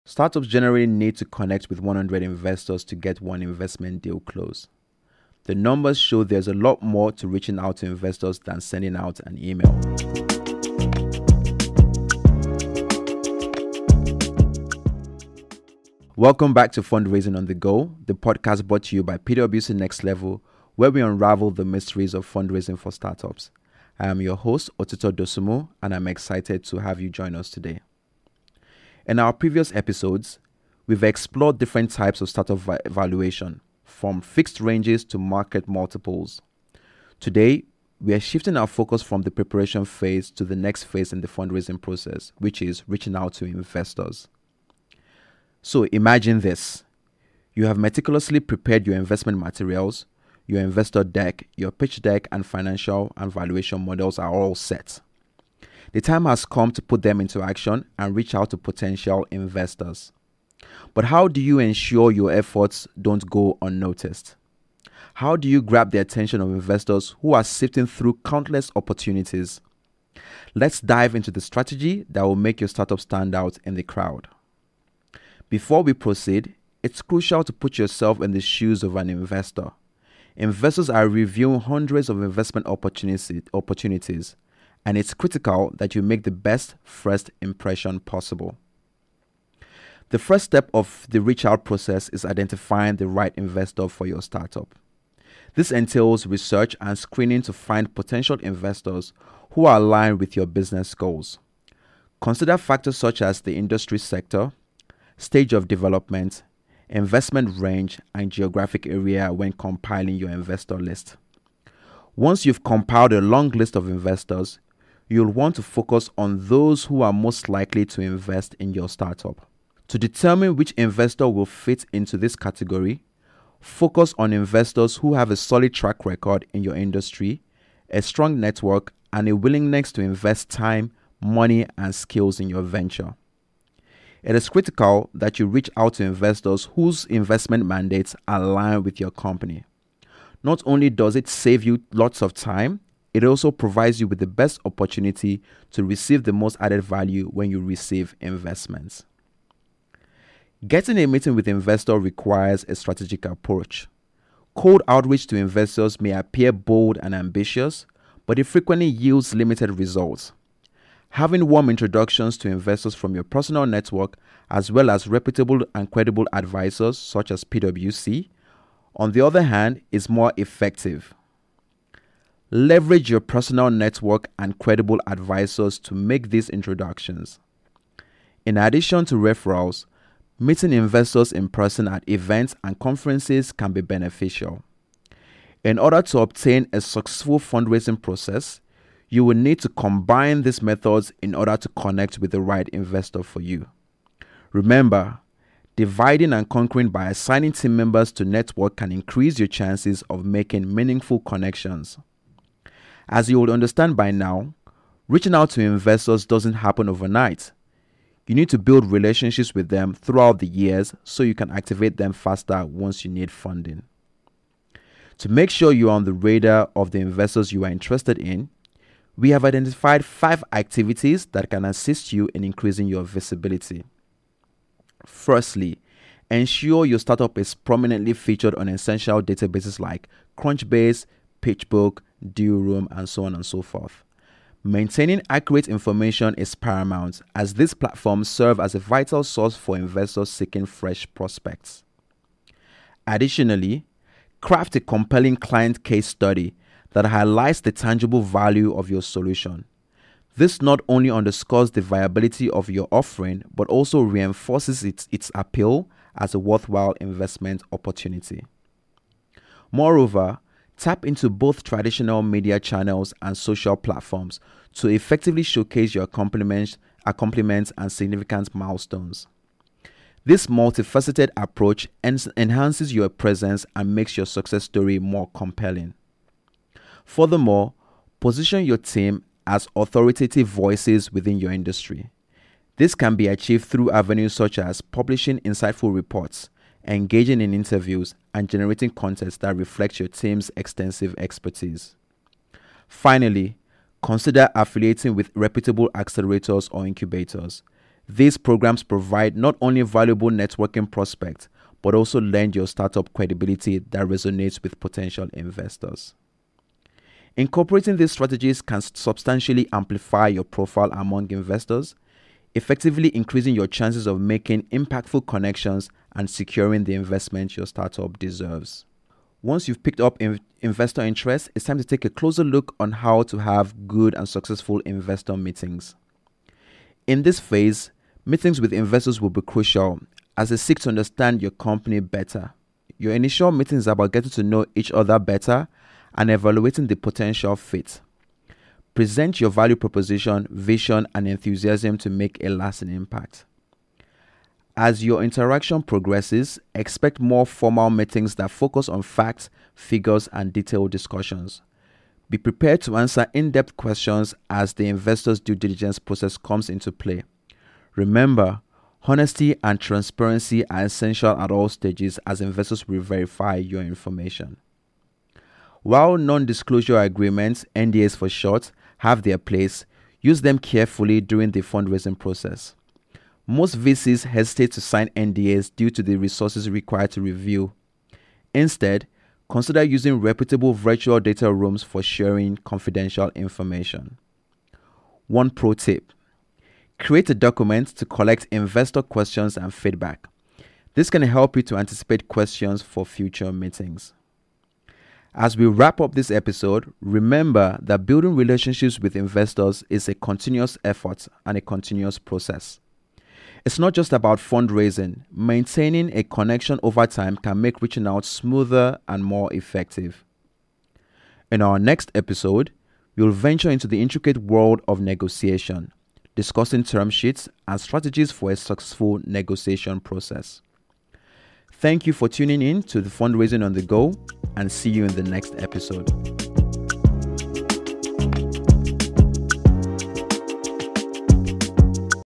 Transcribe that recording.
Startups generally need to connect with 100 investors to get one investment deal closed. The numbers show there's a lot more to reaching out to investors than sending out an email. Welcome back to Fundraising on the Go, the podcast brought to you by PwC Next Level, where we unravel the mysteries of fundraising for startups. I am your host, Otito Dosumo, and I'm excited to have you join us today. In our previous episodes, we've explored different types of startup valuation, from fixed ranges to market multiples. Today, we are shifting our focus from the preparation phase to the next phase in the fundraising process, which is reaching out to investors. So imagine this. You have meticulously prepared your investment materials, your investor deck, your pitch deck, and financial and valuation models are all set. The time has come to put them into action and reach out to potential investors. But how do you ensure your efforts don't go unnoticed? How do you grab the attention of investors who are sifting through countless opportunities? Let's dive into the strategy that will make your startup stand out in the crowd. Before we proceed, it's crucial to put yourself in the shoes of an investor. Investors are reviewing hundreds of investment opportunities, and it's critical that you make the best first impression possible. The first step of the reach out process is identifying the right investor for your startup. This entails research and screening to find potential investors who are aligned with your business goals. Consider factors such as the industry sector, stage of development, investment range, and geographic area when compiling your investor list. Once you've compiled a long list of investors, you'll want to focus on those who are most likely to invest in your startup. To determine which investor will fit into this category, focus on investors who have a solid track record in your industry, a strong network, and a willingness to invest time, money, and skills in your venture. It is critical that you reach out to investors whose investment mandates align with your company. Not only does it save you lots of time, it also provides you with the best opportunity to receive the most added value when you receive investments. Getting a meeting with investors requires a strategic approach. Cold outreach to investors may appear bold and ambitious, but it frequently yields limited results. Having warm introductions to investors from your personal network, as well as reputable and credible advisors such as PwC, on the other hand, is more effective. Leverage your personal network and credible advisors to make these introductions. In addition to referrals, meeting investors in person at events and conferences can be beneficial. In order to obtain a successful fundraising process, you will need to combine these methods in order to connect with the right investor for you. Remember, dividing and conquering by assigning team members to network can increase your chances of making meaningful connections. As you will understand by now, reaching out to investors doesn't happen overnight. You need to build relationships with them throughout the years so you can activate them faster once you need funding. To make sure you are on the radar of the investors you are interested in, we have identified 5 activities that can assist you in increasing your visibility. Firstly, ensure your startup is prominently featured on essential databases like Crunchbase, PitchBook, Dealroom, and so on and so forth. Maintaining accurate information is paramount, as these platforms serve as a vital source for investors seeking fresh prospects. Additionally, craft a compelling client case study that highlights the tangible value of your solution. This not only underscores the viability of your offering, but also reinforces its appeal as a worthwhile investment opportunity. Moreover, tap into both traditional media channels and social platforms to effectively showcase your accomplishments and significant milestones. This multifaceted approach enhances your presence and makes your success story more compelling. Furthermore, position your team as authoritative voices within your industry. This can be achieved through avenues such as publishing insightful reports, engaging in interviews, and generating content that reflects your team's extensive expertise. Finally, consider affiliating with reputable accelerators or incubators. These programs provide not only valuable networking prospects, but also lend your startup credibility that resonates with potential investors. Incorporating these strategies can substantially amplify your profile among investors, effectively increasing your chances of making impactful connections and securing the investment your startup deserves. Once you've picked up investor interest, it's time to take a closer look on how to have good and successful investor meetings. In this phase, meetings with investors will be crucial as they seek to understand your company better. Your initial meeting is about getting to know each other better and evaluating the potential fit. Present your value proposition, vision, and enthusiasm to make a lasting impact. As your interaction progresses, expect more formal meetings that focus on facts, figures, and detailed discussions. Be prepared to answer in-depth questions as the investor's due diligence process comes into play. Remember, honesty and transparency are essential at all stages as investors will verify your information. While non-disclosure agreements, NDAs for short, have their place, use them carefully during the fundraising process. Most VCs hesitate to sign NDAs due to the resources required to review. Instead, consider using reputable virtual data rooms for sharing confidential information. One pro tip: create a document to collect investor questions and feedback. This can help you to anticipate questions for future meetings. As we wrap up this episode, remember that building relationships with investors is a continuous effort and a continuous process. It's not just about fundraising. Maintaining a connection over time can make reaching out smoother and more effective. In our next episode, we'll venture into the intricate world of negotiation, discussing term sheets and strategies for a successful negotiation process. Thank you for tuning in to the Fundraising on the Go, and see you in the next episode.